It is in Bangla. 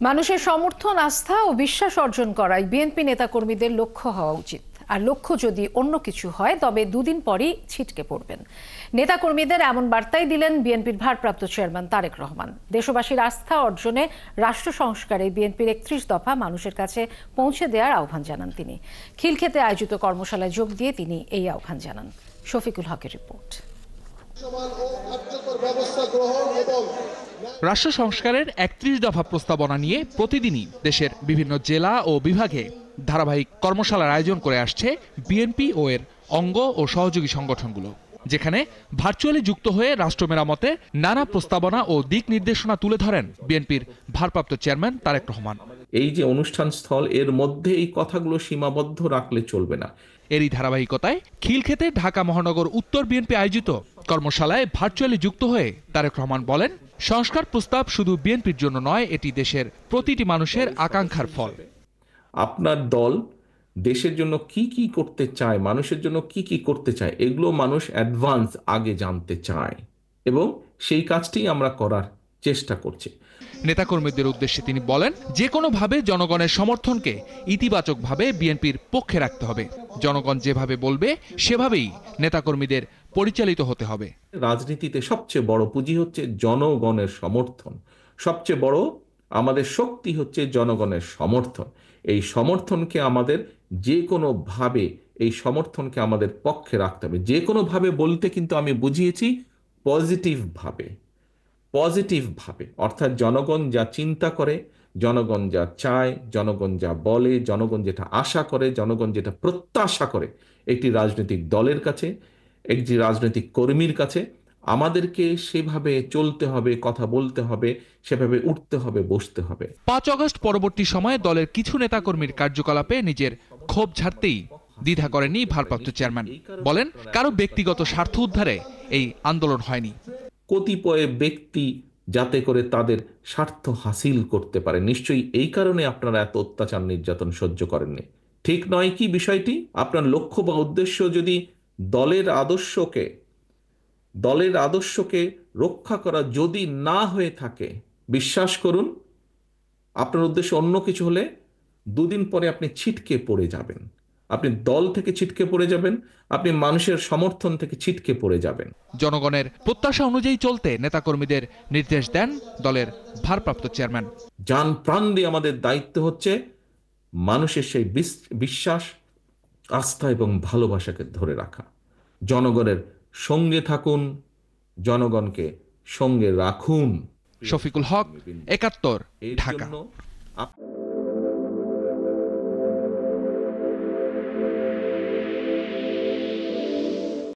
মানুষের সমর্থন, আস্থা ও বিশ্বাস অর্জন করাই বিএনপি নেতাকর্মীদের লক্ষ্য হওয়া উচিত। আর লক্ষ্য যদি অন্য কিছু হয় তবে দুদিন পরই ছিটকে পড়বেন। নেতাকর্মীদের এমন বার্তাই দিলেন বিএনপির ভারপ্রাপ্ত চেয়ারম্যান তারেক রহমান। দেশবাসীর আস্থা অর্জনে রাষ্ট্র সংস্কারে বিএনপির ৩১ দফা মানুষের কাছে পৌঁছে দেওয়ার আহ্বান জানান তিনি। খিলক্ষেতে আয়োজিত কর্মশালায় যোগ দিয়ে তিনি এই আহ্বান জানান। শফিকুল হকের রিপোর্ট। রাষ্ট্র সংস্কারের ৩১ দফা প্রস্তাবনা নিয়ে প্রতিদিনই দেশের বিভিন্ন জেলা ও বিভাগে ধারাবাহিক কর্মশালার আয়োজন করে আসছে বিএনপি ও এর অঙ্গ ও সহযোগী সংগঠনগুলো, যেখানে ভার্চুয়ালি যুক্ত হয়ে রাষ্ট্র মেরামতে নানা প্রস্তাবনা ও দিক নির্দেশনা তুলে ধরেন বিএনপির ভারপ্রাপ্ত চেয়ারম্যান তারেক রহমান। এই যে অনুষ্ঠান স্থল, এর মধ্যে এই কথাগুলো সীমাবদ্ধ রাখলে চলবে না। এরই ধারাবাহিকতায় খিলক্ষেতে ঢাকা মহানগর উত্তর বিএনপি আয়োজিত কর্মশালায় ভার্চুয়ালি যুক্ত হয়ে তারেক রহমান বলেন, সংস্কার প্রস্তাব শুধু বিএনপির জন্য নয়, এটি দেশের প্রতিটি মানুষের আকাঙ্ক্ষার ফল। আপনার দল দেশের জন্য কি কি করতে চায়, মানুষের জন্য কি কি করতে চায়, এগুলো মানুষ অ্যাডভান্স আগে জানতে চায় এবং সেই কাজটি আমরা করার চেষ্টা করছি। নেতাকর্মীদের উদ্দেশ্যে তিনি বলেন, যে কোনোভাবে জনগণের সমর্থনকে ইতিবাচকভাবে বিএনপির পক্ষে রাখতে হবে। জনগণ যেভাবে বলবে সেভাবেই নেতাকর্মীদের পরিচালিত হতে হবে। রাজনীতিতে সবচেয়ে বড় পুঁজি হচ্ছে জনগণের সমর্থন, সবচেয়ে বড় আমাদের শক্তি হচ্ছে জনগণের সমর্থন। এই সমর্থনকে আমাদের যে কোনোভাবে এই সমর্থনকে আমাদের পক্ষে রাখতে হবে। যে কোনোভাবে বলতে কিন্তু আমি বুঝিয়েছি পজিটিভভাবে, অর্থাৎ জনগণ যা চিন্তা করে, জনগণ যা চায়, জনগণ যা বলে, জনগণ যেটা আশা করে, জনগণ যেটা প্রত্যাশা করে একটি রাজনৈতিক দলের কাছে, একটি রাজনৈতিক কর্মীর কাছে, আমাদেরকে সেভাবে চলতে হবে, কথা বলতে হবে, সেভাবে উঠতে হবে, বসতে হবে। ৫ আগস্ট পরবর্তী সময়ে দলের কিছু নেতাকর্মীর কার্যকলাপে নিজের ক্ষোভ ঝাড়তেই দ্বিধা করেননি ভারপ্রাপ্ত চেয়ারম্যান। বলেন, কারো ব্যক্তিগত স্বার্থ উদ্ধারে এই আন্দোলন হয়নি। কতিপয় ব্যক্তি যাতে করে তাদের স্বার্থ হাসিল করতে পারে, নিশ্চয়ই এই কারণে আপনারা এত অত্যাচার নির্যাতন সহ্য করেননি। ঠিক নয় কি বিষয়টি? আপনার লক্ষ্য বা উদ্দেশ্য যদি দলের আদর্শকে রক্ষা করা যদি না হয়ে থাকে, বিশ্বাস করুন, আপনার উদ্দেশ্য অন্য কিছু হলে দুদিন পরে আপনি ছিটকে পড়ে যাবেন। আপনি দল থেকে ছিটকে পড়ে যাবেন, আপনি মানুষের সমর্থন থেকে ছিটকে পড়ে যাবেন। জনগণের প্রত্যাশা অনুযায়ী চলতে নেতাকর্মীদের নির্দেশ দেন দলের ভারপ্রাপ্ত চেয়ারম্যান। জান প্রাণ দিয়ে আমাদের দায়িত্ব হচ্ছে মানুষের সেই বিশ্বাস, আস্থা এবং ভালোবাসাকে ধরে রাখা। জনগণের সঙ্গে থাকুন, জনগণকে সঙ্গে রাখুন। শফিকুল হক, ৭১, ঢাকা।